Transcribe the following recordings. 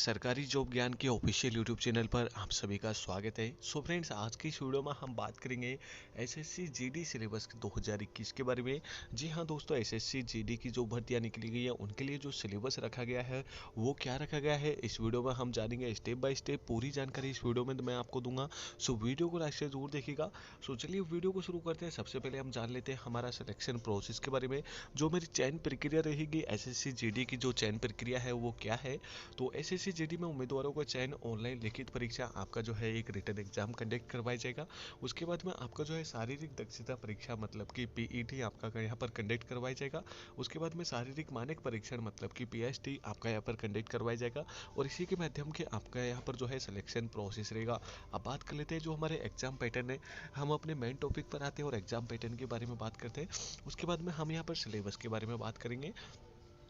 सरकारी जॉब ज्ञान के ऑफिशियल यूट्यूब चैनल पर आप सभी का स्वागत है। सो फ्रेंड्स, आज की इस वीडियो में हम बात करेंगे एसएससी जीडी सिलेबस 2021 के बारे में। जी हाँ दोस्तों, एसएससी जीडी की जो भर्तियां निकली गई है उनके लिए जो सिलेबस रखा गया है वो क्या रखा गया है, इस वीडियो में हम जानेंगे स्टेप बाय स्टेप। पूरी जानकारी इस वीडियो में मैं आपको दूंगा। सो वीडियो को लास्ट से जरूर देखिएगा। सो चलिए वीडियो को शुरू करते हैं। सबसे पहले हम जान लेते हैं हमारा सिलेक्शन प्रोसेस के बारे में। जो मेरी चयन प्रक्रिया रहेगी एसएससी जीडी की, जो चयन प्रक्रिया है वो क्या है। तो एसएससी जीडी में उम्मीदवारों का चयन ऑनलाइन लिखित परीक्षा, आपका जो है एक रिटन एग्जाम कंडक्ट करवाया जाएगा। उसके बाद में आपका जो है शारीरिक दक्षता परीक्षा मतलब कि पीईटी आपका यहाँ पर कंडक्ट करवाया जाएगा। उसके बाद में शारीरिक मानक परीक्षण मतलब कि पीएसटी आपका यहाँ पर कंडक्ट करवाया जाएगा। और इसी के माध्यम के आपका यहाँ पर जो है सिलेक्शन प्रोसेस रहेगा। अब बात कर लेते हैं जो हमारे एग्जाम पैटर्न है। हम अपने मेन टॉपिक पर आते हैं और एग्जाम पैटर्न के बारे में बात करते हैं। उसके बाद में हम यहाँ पर सिलेबस के बारे में बात करेंगे।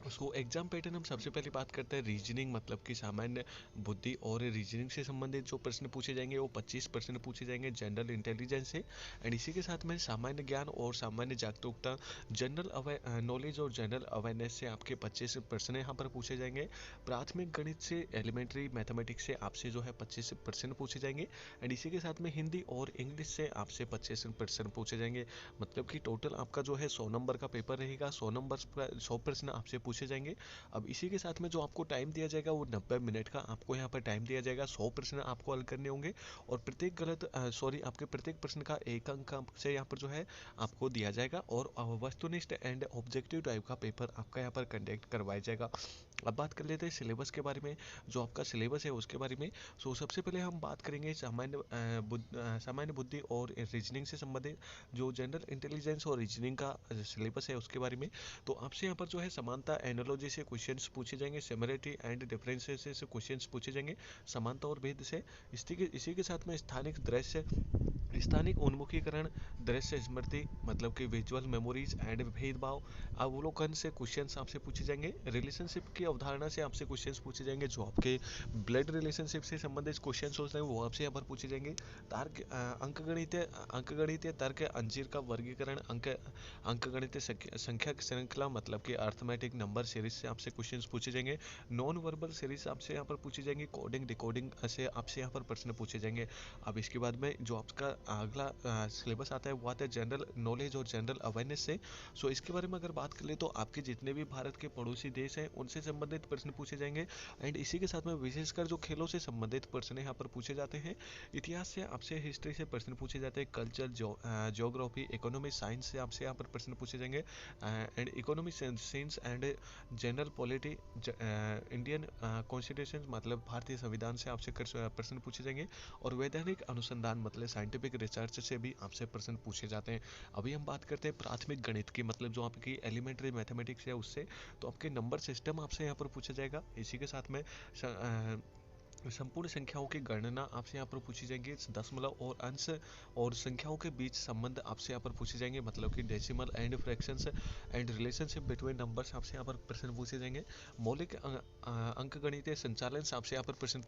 उसको एग्जाम पैटर्न हम सबसे पहले बात करते हैं रीजनिंग मतलब कि सामान्य बुद्धि और रीजनिंग से संबंधित जो प्रश्न पूछे जाएंगे वो 25 प्रश्न पूछे जाएंगे जनरल इंटेलिजेंस से। एंड इसी के साथ में सामान्य ज्ञान और सामान्य जागरूकता, जनरल नॉलेज और जनरल अवेयरनेस से आपके 25 प्रश्न यहाँ पर पूछे जाएंगे। प्राथमिक गणित से एलिमेंट्री मैथमेटिक्स से आपसे जो है 25 प्रश्न पूछे जाएंगे। एंड इसी के साथ में हिंदी और इंग्लिश से आपसे 25 प्रश्न पूछे जाएंगे। मतलब कि टोटल आपका जो है 100 नंबर का पेपर रहेगा। 100 नंबर 100 प्रश्न आपसे पूछे जाएंगे। अब इसी के साथ में जो आपको टाइम दिया जाएगा वो 90 मिनट का आपको यहाँ पर टाइम दिया जाएगा। 100 प्रश्न आपको हल करने होंगे और प्रत्येक आपके प्रत्येक प्रश्न का एक अंक से यहाँ पर जो है आपको दिया जाएगा। और वस्तुनिष्ठ एंड ऑब्जेक्टिव टाइप का पेपर आपका यहाँ पर कंडक्ट करवाया जाएगा। अब बात कर लेते हैं सिलेबस के बारे में, जो आपका सिलेबस है उसके बारे में। सो सबसे पहले हम बात करेंगे सामान्य बुद्धि और रीजनिंग से संबंधित जो जनरल इंटेलिजेंस और रीजनिंग का सिलेबस है उसके बारे में। तो आपसे यहाँ पर जो है समानता एनालॉजी से क्वेश्चंस पूछे जाएंगे, सिमिलरिटी एंड डिफरेंसेस से क्वेश्चंस पूछे जाएंगे, समानता और भेद से। इसी के साथ में स्थानिक उन्मुखीकरण, दृश्य स्मृति मतलब कि विजुअल मेमोरीज एंड भेदभाव अवलोकन से क्वेश्चंस आपसे पूछे जाएंगे। रिलेशनशिप की अवधारणा से आपसे क्वेश्चंस पूछे जाएंगे। जो आपके ब्लड रिलेशनशिप से संबंधित क्वेश्चंस होते हैं वो आपसे यहाँ पर पूछे जाएंगे। अंकगणितीय तर्क, अंजीर का वर्गीकरण, अंकगणितीय संख्या श्रृंखला मतलब कि अर्थमेटिक नंबर सीरीज से आपसे क्वेश्चंस पूछे जाएंगे। नॉन वर्बल सीरीज आपसे यहाँ पर पूछी जाएंगी। कोडिंग डिकोडिंग से आपसे यहाँ पर प्रश्न पूछे जाएंगे। अब इसके बाद में जो आपका अगला सिलेबस आता है वो आता है जनरल नॉलेज और जनरल अवेयरनेस से। सो इसके बारे में अगर बात कर ले तो आपके जितने भी भारत के पड़ोसी देश हैं उनसे संबंधित प्रश्न पूछे जाएंगे। एंड इसी के साथ में विशेषकर जो खेलों से संबंधित प्रश्न यहाँ पर पूछे जाते हैं। इतिहास से आपसे, हिस्ट्री से प्रश्न पूछे जाते हैं। कल्चर, ज्योग्राफी, इकोनॉमी, साइंस से आपसे यहाँ पर प्रश्न पूछे जाएंगे। And economy science and general polity, Indian constitution मतलब भारतीय संविधान से आपसे प्रश्न पूछे जाएंगे। और वैधानिक अनुसंधान मतलब साइंटिफिक रिसर्च से भी आपसे प्रश्न पूछे जाते हैं। अभी हम बात करते हैं प्राथमिक गणित की, मतलब जो आपकी एलिमेंट्री मैथमेटिक्स है उससे। तो आपके नंबर सिस्टम आपसे यहाँ पर पूछा जाएगा। इसी के साथ में संपूर्ण संख्याओं की गणना आपसे यहाँ पर पूछी जाएंगी। दशमलव और अंश और संख्याओं के बीच संबंध आपसे यहाँ पर पूछे जाएंगे, मतलब कि decimal and fractions and relationship between numbers आपसे यहाँ पर प्रश्न पूछे जाएंगे। मौलिक अंकगणितीय संचालन से आपसे यहाँ पर प्रश्न।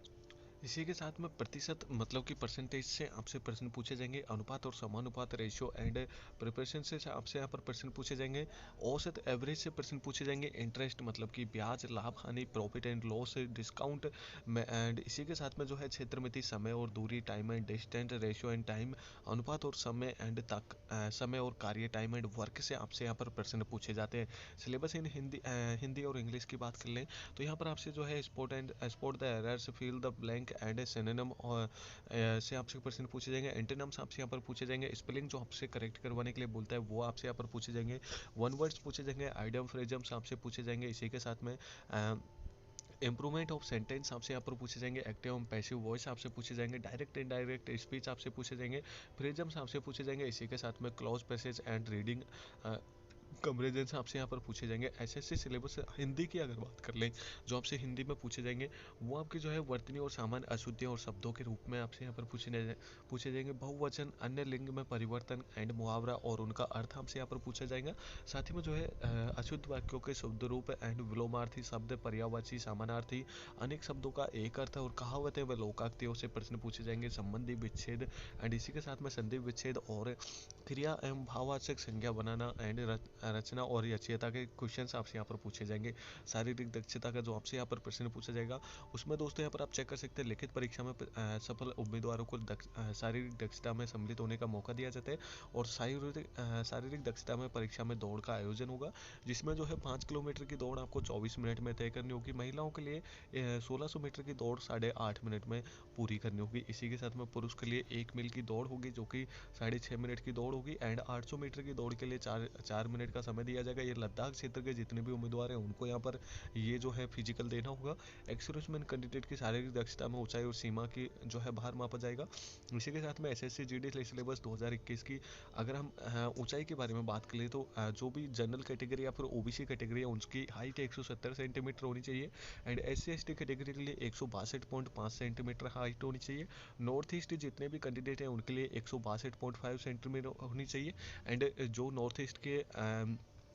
इसी के साथ में प्रतिशत मतलब कि परसेंटेज से आपसे प्रश्न पूछे जाएंगे। अनुपात और समानुपात रेशियो एंड प्रिपरेशन से आपसे यहाँ पर प्रश्न पूछे जाएंगे। औसत एवरेज से प्रश्न पूछे जाएंगे। इंटरेस्ट मतलब कि ब्याज, लाभ हानि, profit and loss, discount and इसी के साथ में जो है क्षेत्रमिति, समय और दूरी, time and distance, ratio and time, अनुपात और समय एंड तक, समय और कार्य, टाइम एंड वर्क से आपसे यहाँ पर प्रश्न पूछे जाते हैं। सिलेबस इन हिंदी और इंग्लिश की बात कर लें तो यहाँ पर आपसे जो है spot the errors, fill the blank and synonym और से आपसे प्रश्न पूछे जाएंगे। एंटोनिम्स आपसे यहाँ पर पूछे जाएंगे। स्पेलिंग जो आपसे करेक्ट करवाने के लिए बोलता है वो आपसे यहाँ पर पूछे जाएंगे। वन वर्ड्स पूछे जाएंगे। आइडियम फ्रेजम्स आपसे पूछे जाएंगे। इसी के साथ में इंप्रूवमेंट ऑफ सेंटेंस आपसे यहाँ पर पूछे जाएंगे। एक्टिव एवं पैसिव वॉइस आपसे पूछे जाएंगे। डायरेक्ट इनडायरेक्ट स्पीच आपसे पूछे जाएंगे। फ्रेजम्स आपसे पूछे जाएंगे। इसी के साथ में clause, passage and reading comparison से आपसे यहाँ पर पूछे जाएंगे। एसएससी सिलेबस हिंदी की अगर बात कर लें, जो आपसे हिंदी में पूछे जाएंगे वो आपकी जो है वर्तनी और सामान्य अशुद्धियों और शब्दों के रूप में आपसे यहाँ पर पूछे जाएंगे। बहुवचन, अन्य लिंग में परिवर्तन एंड मुहावरा और उनका अर्थ आपसे यहाँ पर पूछा जाएगा। साथ ही में जो है अशुद्ध वाक्यों के शब्द रूप एंड विलोमार्थी शब्द, पर्यायवाची, समानार्थी, अनेक शब्दों का एक अर्थ और कहावतें व लोकाक्तियों से प्रश्न पूछे जाएंगे। संबंधी विच्छेद एंड इसी के साथ में संधि विच्छेद और क्रिया एवं भाववाचक संज्ञा बनाना एंड रचना और यचियता के क्वेश्चन आपसे यहाँ पर पूछे जाएंगे। शारीरिक दक्षता का जो आपसे यहाँ पर प्रश्न पूछा जाएगा उसमें दोस्तों यहाँ पर आप चेक कर सकते हैं लिखित परीक्षा में सफल उम्मीदवारों को शारीरिक दक्षता में सम्मिलित होने का मौका दिया जाता है। और शारीरिक दक्षता में परीक्षा में दौड़ का आयोजन होगा, जिसमें जो है 5 किलोमीटर की दौड़ आपको 24 मिनट में तय करनी होगी। महिलाओं के लिए 1600 मीटर की दौड़ 8.5 मिनट में पूरी करनी होगी। इसी के साथ में पुरुष के लिए 1 मील की दौड़ होगी जो कि 6.5 मिनट की दौड़ होगी। एंड 800 मीटर की दौड़ के लिए 4 मिनट का समय दिया जाएगा। ये लद्दाख क्षेत्र के जितने भी उम्मीदवार हैं उनको यहाँ पर ये जो है फिजिकल देना होगा। एक्सर्विसमैन कैंडिडेट की शारीरिक दक्षता में ऊंचाई और सीमा की जो है भार मापा जाएगा। इसी के साथ में एसएससी जीडी सिलेबस 2021 की अगर हम ऊंचाई के बारे में बात करें तो जो भी जनरल कैटेगरी या फिर ओबीसी कैटेगरी है उनकी हाइट 170 सेंटीमीटर होनी चाहिए। एंड एससी एसटी कैटेगरी के लिए 162.5 सेंटीमीटर हाइट होनी चाहिए। नॉर्थ ईस्ट जितने भी कैंडिडेट हैं उनके लिए 162.5 सेंटीमीटर होनी चाहिए। एंड जो नॉर्थ ईस्ट के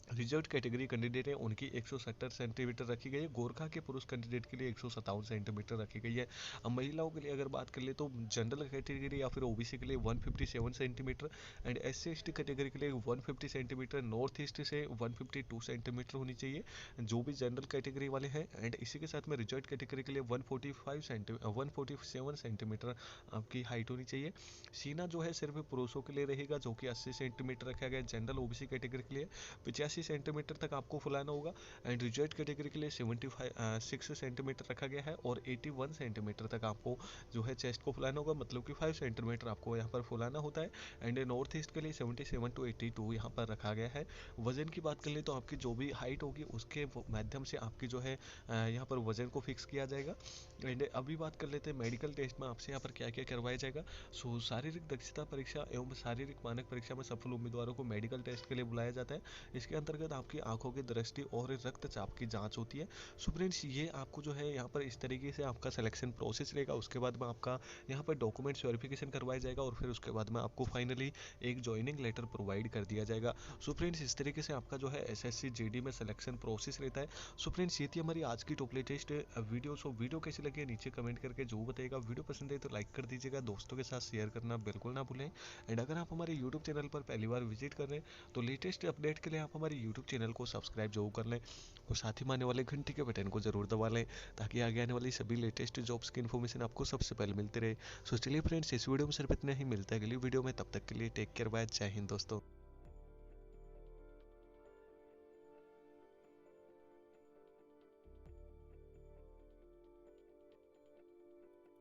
रिजर्व कैटेगरी कैंडिडेट है उनकी 170 सेंटीमीटर रखी गई है। गोरखा के पुरुष कैंडिडेट के लिए 157 सेंटीमीटर रखी गई है। अब महिलाओं के लिए अगर बात कर ले तो जनरल कैटेगरी या फिर ओबीसी के लिए 157 centimetre and SC ST category के लिए 150 सेंटीमीटर, नॉर्थ ईस्ट से 152 सेंटीमीटर होनी चाहिए जो भी जनरल कैटेगरी वाले हैं। एंड इसी के साथ में रिजर्व कैटेगरी के लिए 147 सेंटीमीटर आपकी हाइट होनी चाहिए। सीना जो है सिर्फ पुरुषों के लिए रहेगा जो कि 80 सेंटीमीटर रखा गया है। जनरल ओबीसी कैटेगरी के लिए 85 सेंटीमीटर तक आपको फुलाना होगा। एंड रिजर्व कैटेगरी के लिए 76 सेंटीमीटर रखा गया है और 81 सेंटीमीटर तक आपको जो है चेस्ट को फुलाना होगा, मतलब कि 5 सेंटीमीटर आपको यहाँ पर फुलाना होता है। एंड नॉर्थ ईस्ट के लिए 77 to 82 यहाँ पर रखा गया है। वजन की बात कर ले तो आपकी जो भी हाइट होगी उसके माध्यम से आपकी जो है यहाँ पर वजन को फिक्स किया जाएगा। एंड अभी बात कर लेते हैं मेडिकल टेस्ट में आपसे यहाँ पर क्या क्या करवाया जाएगा। सो शारीरिक दक्षता परीक्षा एवं शारीरिक मानक परीक्षा में सफल उम्मीदवारों को मेडिकल टेस्ट के लिए बुलाया जाता है। इसके अंतर्गत आपकी आंखों की दृष्टि और रक्तचाप की जांच होती है। सो फ्रेंड्स ये आपको जो है यहाँ पर इस तरीके से आपका सिलेक्शन प्रोसेस रहेगा। उसके बाद में आपका यहाँ पर डॉक्यूमेंट्स वेरिफिकेशन करवाया जाएगा और फिर उसके बाद में आपको फाइनली एक ज्वाइनिंग लेटर प्रोवाइड कर दिया जाएगा। सो फ्रेंड्स इस तरीके से आपका जो है एसएससी जीडी में सिलेक्शन प्रोसेस रहता है। सो फ्रेंड्स ये थी हमारी आज की top latest video. So video कैसी लगी नीचे कमेंट करके जो बताइएगा। वीडियो पसंद है तो लाइक कर दीजिएगा, दोस्तों के साथ शेयर करना बिल्कुल ना भूलें। एंड अगर आप हमारे यूट्यूब चैनल पर पहली बार विजिट कर रहे हैं तो लेटेस्ट अपडेट के लिए आप हमारे यूट्यूब चैनल को सब्सक्राइब जरूर कर लें और साथ ही आने वाले घंटी के बटन को जरूर दबा लें ताकि आगे आने वाली सभी लेटेस्ट जॉब्स की इन्फॉर्मेशन आपको सबसे पहले मिलती रहे। सो चलिए फ्रेंड्स इस वीडियो में सिर्फ इतना ही, मिलता है अगली वीडियो में, तब तक के लिए टेक केयर, बाय, जय हिंद दोस्तों।